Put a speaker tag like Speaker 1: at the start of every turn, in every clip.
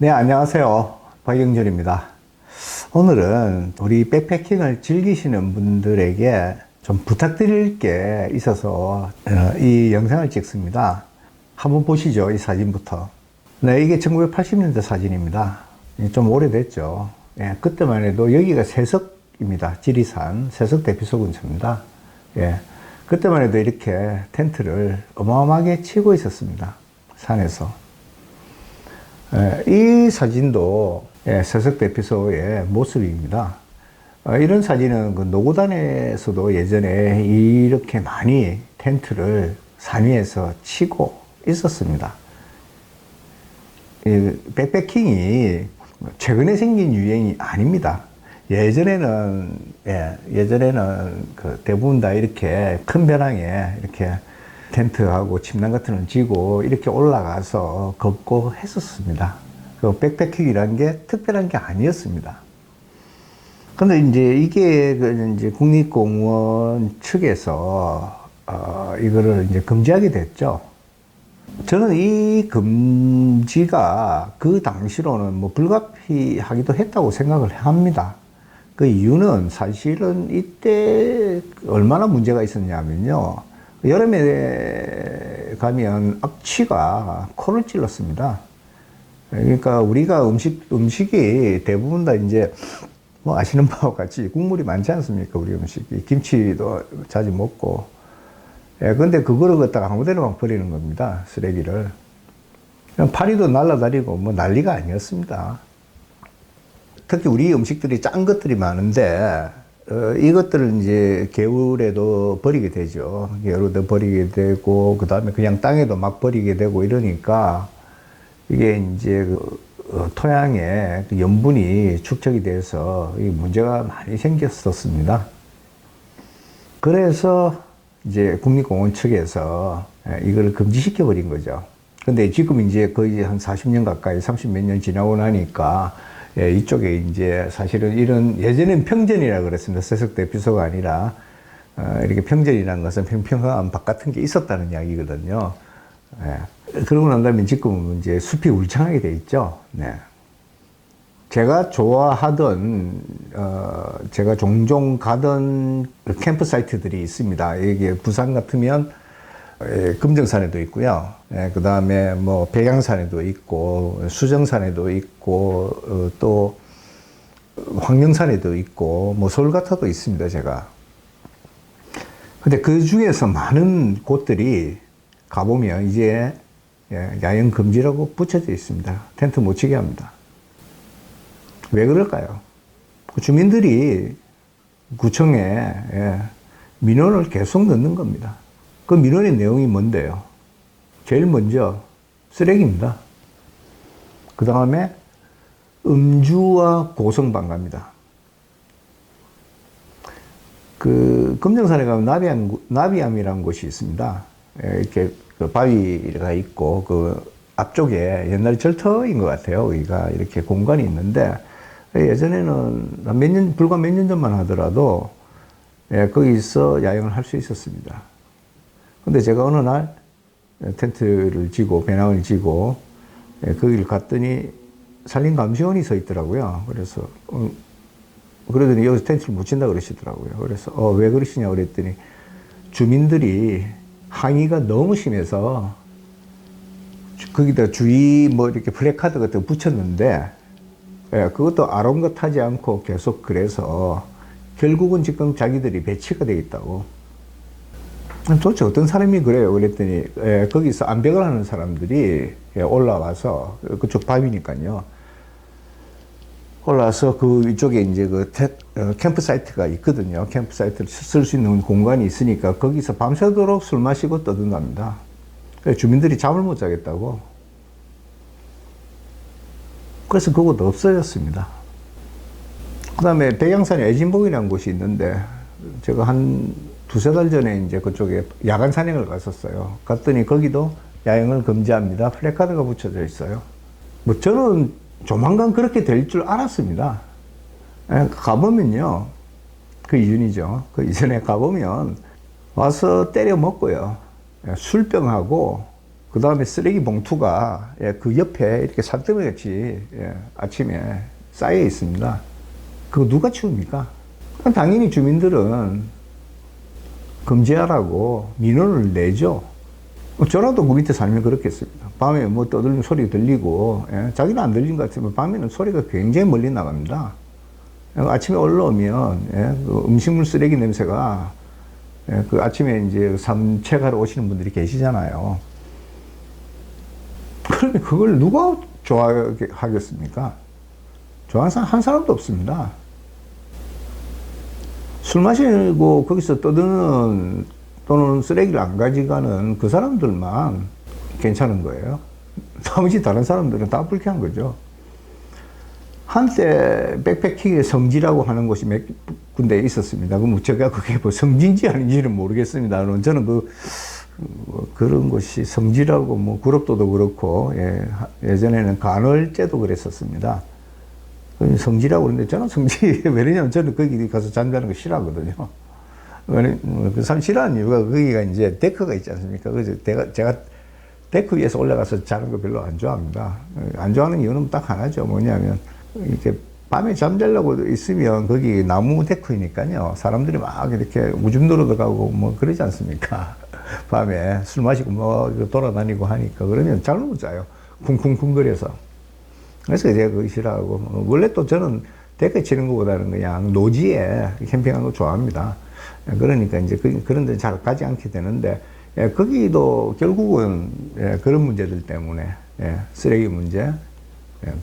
Speaker 1: 네, 안녕하세요. 박영준입니다. 오늘은 우리 백패킹을 즐기시는 분들에게 좀 부탁드릴 게 있어서 이 영상을 찍습니다. 한번 보시죠, 이 사진부터. 네, 이게 1980년대 사진입니다. 좀 오래됐죠. 예, 그때만 해도 여기가 세석입니다. 지리산 세석 대피소 근처입니다. 예, 그때만 해도 이렇게 텐트를 어마어마하게 치고 있었습니다. 산에서. 이 사진도 세석 대피소의 모습입니다. 이런 사진은 그 노고단에서도 예전에 이렇게 많이 텐트를 산 위에서 치고 있었습니다. 백패킹이 최근에 생긴 유행이 아닙니다. 예전에는 그 대부분 다 이렇게 큰 배낭에 이렇게 텐트하고 침낭 같은 걸 지고 이렇게 올라가서 걷고 했었습니다. 그 백패킹이라는 게 특별한 게 아니었습니다. 근데 이제 이게 이제 국립공원 측에서 이거를 이제 금지하게 됐죠. 저는 이 금지가 그 당시로는 뭐 불가피하기도 했다고 생각을 합니다. 그 이유는 사실은 이때 얼마나 문제가 있었냐면요. 여름에 가면 악취가 코를 찔렀습니다. 그러니까 우리가 음식이 대부분 다 이제 뭐 아시는 바와 같이 국물이 많지 않습니까? 우리 음식이. 김치도 자주 먹고. 근데 그거를 갖다가 아무 데나 막 버리는 겁니다. 쓰레기를. 파리도 날아다니고 뭐 난리가 아니었습니다. 특히 우리 음식들이 짠 것들이 많은데, 이것들을 이제 개울에도 버리게 되죠. 개울에도 버리게 되고, 그 다음에 그냥 땅에도 막 버리게 되고 이러니까, 이게 이제 토양에 그 염분이 축적이 돼서 문제가 많이 생겼었습니다. 그래서 이제 국립공원 측에서 이걸 금지시켜 버린 거죠. 근데 지금 이제 거의 한 40년 가까이 30몇 년 지나고 나니까 이쪽에 이제 사실은 이런 예전엔 평전이라 그랬습니다. 세석 대피소가 아니라 이렇게 평전이라는 것은 평평한 밭 같은 게 있었다는 이야기거든요. 그러고 난 다음에 지금은 이제 숲이 울창하게 돼 있죠. 네. 제가 좋아하던 제가 종종 가던 캠프 사이트들이 있습니다. 이게 부산 같으면 금정산에도 있고요. 그 다음에 뭐 백양산에도 있고 수정산에도 있고 또 황령산에도 있고 뭐 서울 같아도 있습니다. 제가. 근데 그 중에서 많은 곳들이 가보면 이제 야영 금지라고 붙여져 있습니다. 텐트 못 치게 합니다. 왜 그럴까요? 주민들이 구청에 민원을 계속 넣는 겁니다. 그 민원의 내용이 뭔데요? 제일 먼저 쓰레기입니다. 그 다음에 음주와 고성방가입니다. 그 금정산에 가면 나비암이라는 곳이 있습니다. 이렇게 그 바위가 있고 그 앞쪽에 옛날 절터인 것 같아요. 여기가 이렇게 공간이 있는데 예전에는 불과 몇 년 전만 하더라도 거기서 야영을 할 수 있었습니다. 근데 제가 어느 날 텐트를 지고 배낭을 지고 거기를 갔더니 산림감시원이 서 있더라고요. 그래서 그러더니 여기서 텐트를 못 친다 그러시더라고요. 그래서 왜 그러시냐 그랬더니 주민들이 항의가 너무 심해서 거기다 주의 뭐 이렇게 플래카드 같은 거 붙였는데 그것도 아랑곳하지 않고 계속 그래서 결국은 지금 자기들이 배치가 되어 있다고. 도대체 어떤 사람이 그래요? 그랬더니 거기서 암벽을 하는 사람들이 올라와서 그쪽 바위니까요. 올라와서 그 위쪽에 이제 캠프 사이트가 있거든요. 캠프 사이트를 쓸 수 있는 공간이 있으니까 거기서 밤새도록 술 마시고 떠든답니다. 주민들이 잠을 못 자겠다고. 그래서 그것도 없어졌습니다. 그 다음에 백양산에 애진봉이라는 곳이 있는데 제가 한 두세 달 전에 이제 그쪽에 야간 산행을 갔었어요. 갔더니 거기도 야영을 금지합니다. 플래카드가 붙여져 있어요. 뭐 저는 조만간 그렇게 될 줄 알았습니다. 가보면요. 그 이전이죠. 그 이전에 가보면 와서 때려 먹고요. 술병하고 그 다음에 쓰레기 봉투가 그 옆에 이렇게 산더미 같이 아침에 쌓여 있습니다. 그거 누가 치웁니까? 당연히 주민들은 금지하라고 민원을 내죠. 저라도 그 밑에 살면 그렇겠습니다. 밤에 뭐 떠들는 소리 들리고, 자기는 안 들린 것 같으면 밤에는 소리가 굉장히 멀리 나갑니다. 아침에 올라오면, 그 음식물 쓰레기 냄새가, 그 아침에 이제 산책하러 오시는 분들이 계시잖아요. 그러면 그걸 누가 좋아하겠습니까? 좋아하는 사람 한 사람도 없습니다. 술 마시고 거기서 떠드는 또는 쓰레기를 안 가져가는 그 사람들만 괜찮은 거예요. 나머지 다른 사람들은 다 불쾌한 거죠. 한때 백패킹의 성지라고 하는 곳이 몇 군데 있었습니다. 그럼 제가 그게 뭐 성지인지 아닌지는 모르겠습니다. 저는 그런 곳이 성지라고 뭐 구럽도도 그렇고, 예전에는 간월제도 그랬었습니다. 성지라고 그러는데 저는 성지, 왜냐면 저는 거기 가서 잠자는 거 싫어하거든요. 그 사람 싫어하는 이유가 거기가 이제 데크가 있지 않습니까? 그래서 제가 데크 위에서 올라가서 자는 거 별로 안 좋아합니다. 안 좋아하는 이유는 딱 하나죠. 뭐냐면, 이렇게 밤에 잠자려고 있으면 거기 나무 데크이니까요. 사람들이 막 이렇게 우줌 누러 들어가고 뭐 그러지 않습니까? 밤에 술 마시고 뭐 돌아다니고 하니까 그러면 잠을 못 자요. 쿵쿵쿵거려서. 그래서 제가 그거 싫어하고, 원래 또 저는 데크에 치는 것보다는 그냥 노지에 캠핑하는 거 좋아합니다. 그러니까 이제 그런 데 잘 가지 않게 되는데, 거기도 결국은 그런 문제들 때문에, 쓰레기 문제,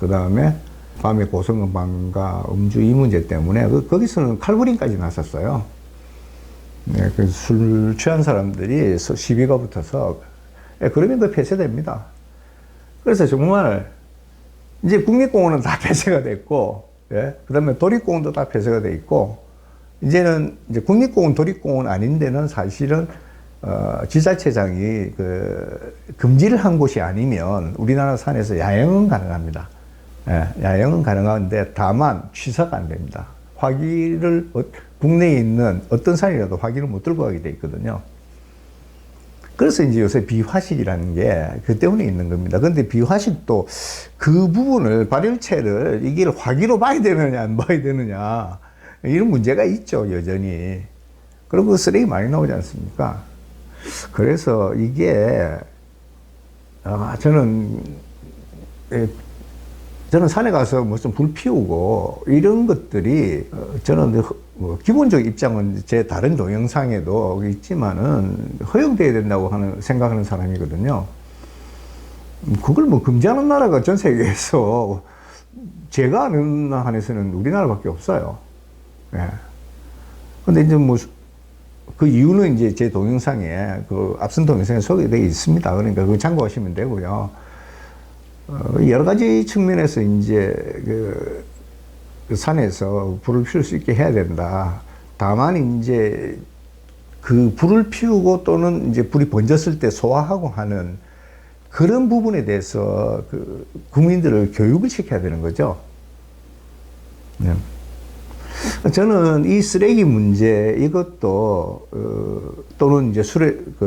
Speaker 1: 그 다음에 밤에 고성방과 음주 이 문제 때문에 거기서는 칼부림까지 났었어요. 술 취한 사람들이 시비가 붙어서, 그러면 그 폐쇄됩니다. 그래서 정말 이제 국립공원은 다 폐쇄가 됐고, 그 다음에 도립공원도 다 폐쇄가 돼 있고, 이제는 이제 국립공원, 도립공원 아닌 데는 사실은 지자체장이 금지를 한 곳이 아니면 우리나라 산에서 야영은 가능합니다. 야영은 가능한데 다만 취사가 안 됩니다. 화기를 국내에 있는 어떤 산이라도 화기를 못 들고 가게 돼 있거든요. 그래서 이제 요새 비화식이라는 게 그 때문에 있는 겁니다. 근데 비화식도 그 부분을 발열체를 이게 화기로 봐야 되느냐 안 봐야 되느냐 이런 문제가 있죠, 여전히. 그리고 쓰레기 많이 나오지 않습니까? 그래서 이게 저는 산에 가서 무슨 불 피우고 이런 것들이 저는 기본적 입장은 제 다른 동영상에도 있지만은 허용돼야 된다고 생각하는 사람이거든요. 그걸 뭐 금지하는 나라가 전 세계에서 제가 아는 한에서는 우리나라밖에 없어요. 근데 이제 뭐 그 이유는 이제 제 동영상에 앞선 동영상에 소개되어 있습니다. 그러니까 그거 참고하시면 되고요. 여러 가지 측면에서 이제 그 산에서 불을 피울 수 있게 해야 된다. 다만 이제 그 불을 피우고 또는 이제 불이 번졌을 때 소화하고 하는 그런 부분에 대해서 국민들을 교육을 시켜야 되는 거죠. 저는 이 쓰레기 문제 이것도 또는 이제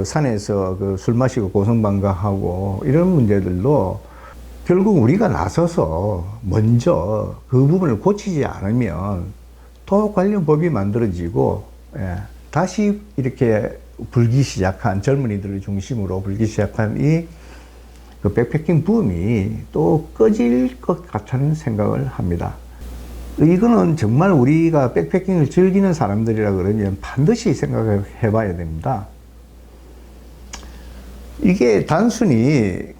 Speaker 1: 산에서 술 마시고 고성방가하고 이런 문제들도 결국 우리가 나서서 먼저 그 부분을 고치지 않으면 또 관련 법이 만들어지고, 다시 이렇게 불기 시작한 젊은이들을 중심으로 불기 시작한 그 백패킹 붐이 또 꺼질 것 같다는 생각을 합니다. 이거는 정말 우리가 백패킹을 즐기는 사람들이라 그러면 반드시 생각을 해봐야 됩니다. 이게 단순히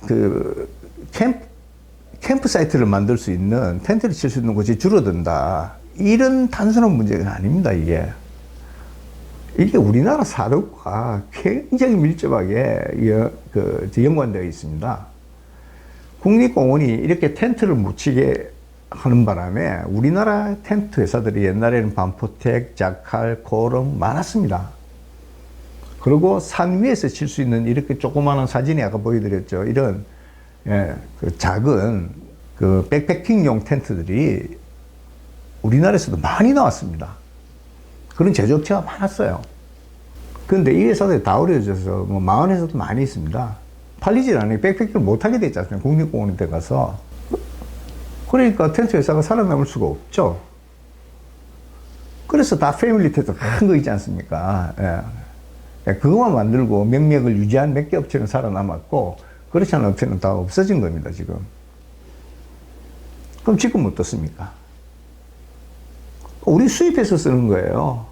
Speaker 1: 캠프 사이트를 만들 수 있는, 텐트를 칠 수 있는 곳이 줄어든다, 이런 단순한 문제가 아닙니다. 이게 우리나라 사업과 굉장히 밀접하게 연관되어 있습니다. 국립공원이 이렇게 텐트를 못 치게 하는 바람에 우리나라 텐트 회사들이 옛날에는 반포텍, 자칼, 코럼 많았습니다. 그리고 산 위에서 칠 수 있는 이렇게 조그마한 사진이 아까 보여드렸죠. 이런 작은 백패킹용 텐트들이 우리나라에서도 많이 나왔습니다. 그런 제조업체가 많았어요. 그런데 이 회사들이 다 어려져서 망한 회사도 많이 있습니다. 팔리질 않아요. 백패킹을 못하게 됐지 않습니까? 국립공원에 가서. 그러니까 텐트 회사가 살아남을 수가 없죠. 그래서 다 패밀리 텐트 큰 거 있지 않습니까? 예. 그거만 만들고 명맥을 유지한 몇 개 업체는 살아남았고, 그렇지 않은 업체는 다 없어진 겁니다, 지금. 그럼 지금 어떻습니까? 우리 수입해서 쓰는 거예요.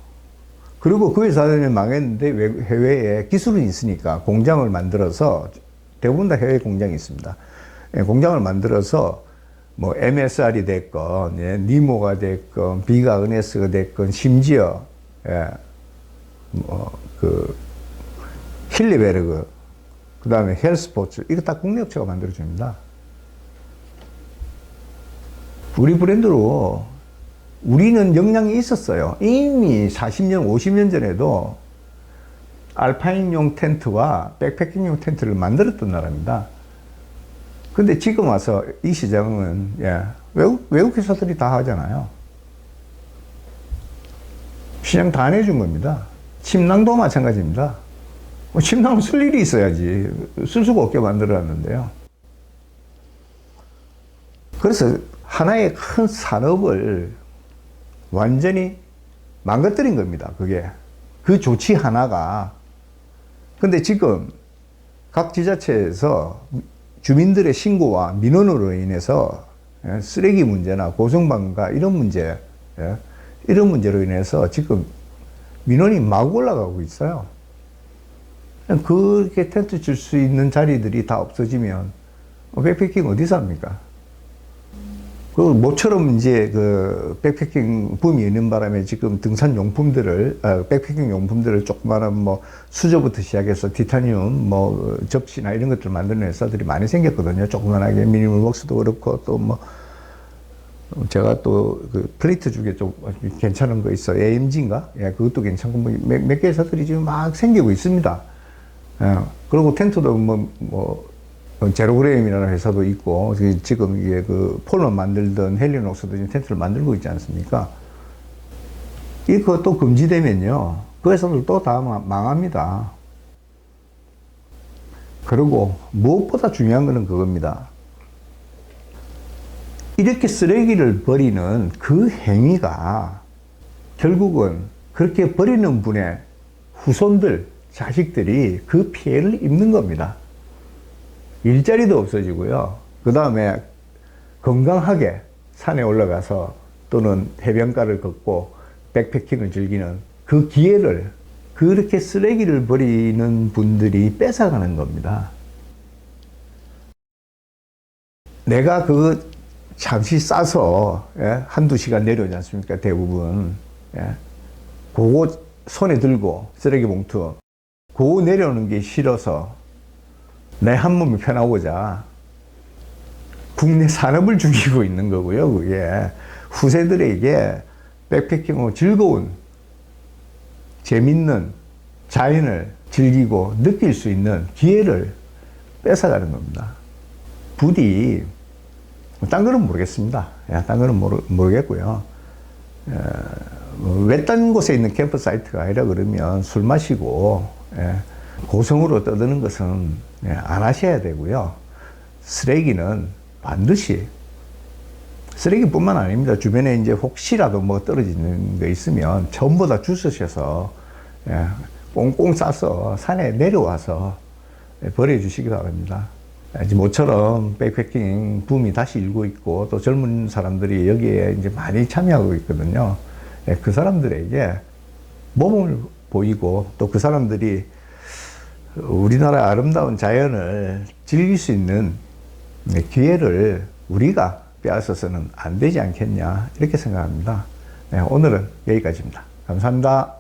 Speaker 1: 그리고 그 회사는 망했는데 해외에 기술은 있으니까 공장을 만들어서, 대부분 다 해외 공장이 있습니다. 예, 공장을 만들어서 뭐 MSR이 됐건, 예, 니모가 됐건, 비가 은에스가 됐건, 심지어 예, 힐리베르그, 그 다음에 헬스포츠, 이거 다 국내 업체가 만들어줍니다. 우리 브랜드로 우리는 역량이 있었어요. 이미 40년, 50년 전에도 알파인용 텐트와 백패킹용 텐트를 만들었던 나라입니다. 근데 지금 와서 이 시장은, 예, 외국 회사들이 다 하잖아요. 시장 다 내준 겁니다. 침낭도 마찬가지입니다. 침낭은 쓸 일이 있어야지. 쓸 수가 없게 만들어놨는데요. 그래서 하나의 큰 산업을 완전히 망가뜨린 겁니다. 그게. 그 조치 하나가. 근데 지금 각 지자체에서 주민들의 신고와 민원으로 인해서 쓰레기 문제나 고성방가 이런 문제, 이런 문제로 인해서 지금 민원이 막 올라가고 있어요. 그렇게 텐트 칠 수 있는 자리들이 다 없어지면 백패킹 어디서 합니까? 그 모처럼 이제 그 백패킹 붐이 있는 바람에 지금 등산 용품들을, 백패킹 용품들을 조그마한 뭐 수저부터 시작해서 티타늄 뭐 접시나 이런 것들 만드는 회사들이 많이 생겼거든요. 조그만하게 미니멀웍스도 그렇고, 또 뭐 제가 또 그 플레이트 중에 좀 괜찮은 거 있어. AMG인가? 예, 그것도 괜찮고 몇 개 회사들이 지금 막 생기고 있습니다. 예, 그리고 텐트도 뭐 제로그램이라는 회사도 있고, 지금 이게 그 폴로 만들던 헬리녹스도 지금 텐트를 만들고 있지 않습니까? 이거 또 금지되면요, 그 회사들도 다 망합니다. 그리고 무엇보다 중요한 거는 그겁니다. 이렇게 쓰레기를 버리는 그 행위가 결국은 그렇게 버리는 분의 후손들, 자식들이 그 피해를 입는 겁니다. 일자리도 없어지고요. 그 다음에 건강하게 산에 올라가서 또는 해변가를 걷고 백패킹을 즐기는 그 기회를 그렇게 쓰레기를 버리는 분들이 뺏어가는 겁니다. 내가 그거 잠시 싸서, 예? 한두 시간 내려오지 않습니까? 대부분. 예? 그거 손에 들고 쓰레기 봉투. 그거 내려오는 게 싫어서 내 한 몸이 편하고자 국내 산업을 죽이고 있는 거고요. 그게 후세들에게 백패킹으로 즐거운, 재밌는 자연을 즐기고 느낄 수 있는 기회를 뺏어가는 겁니다. 부디 딴 거는 모르겠습니다. 딴 거는 모르겠고요. 외딴 곳에 있는 캠프 사이트가 아니라 그러면 술 마시고 고성으로 떠드는 것은 안 하셔야 되고요. 쓰레기는 반드시, 쓰레기뿐만 아닙니다. 주변에 이제 혹시라도 뭐 떨어지는 거 있으면 전부 다 주스셔서 꽁꽁 싸서 산에 내려와서 버려주시기 바랍니다. 모처럼 백패킹 붐이 다시 일고 있고, 또 젊은 사람들이 여기에 이제 많이 참여하고 있거든요. 그 사람들에게 모범을 보이고, 또 그 사람들이 우리나라 아름다운 자연을 즐길 수 있는 기회를 우리가 빼앗아서는 안 되지 않겠냐, 이렇게 생각합니다. 오늘은 여기까지입니다. 감사합니다.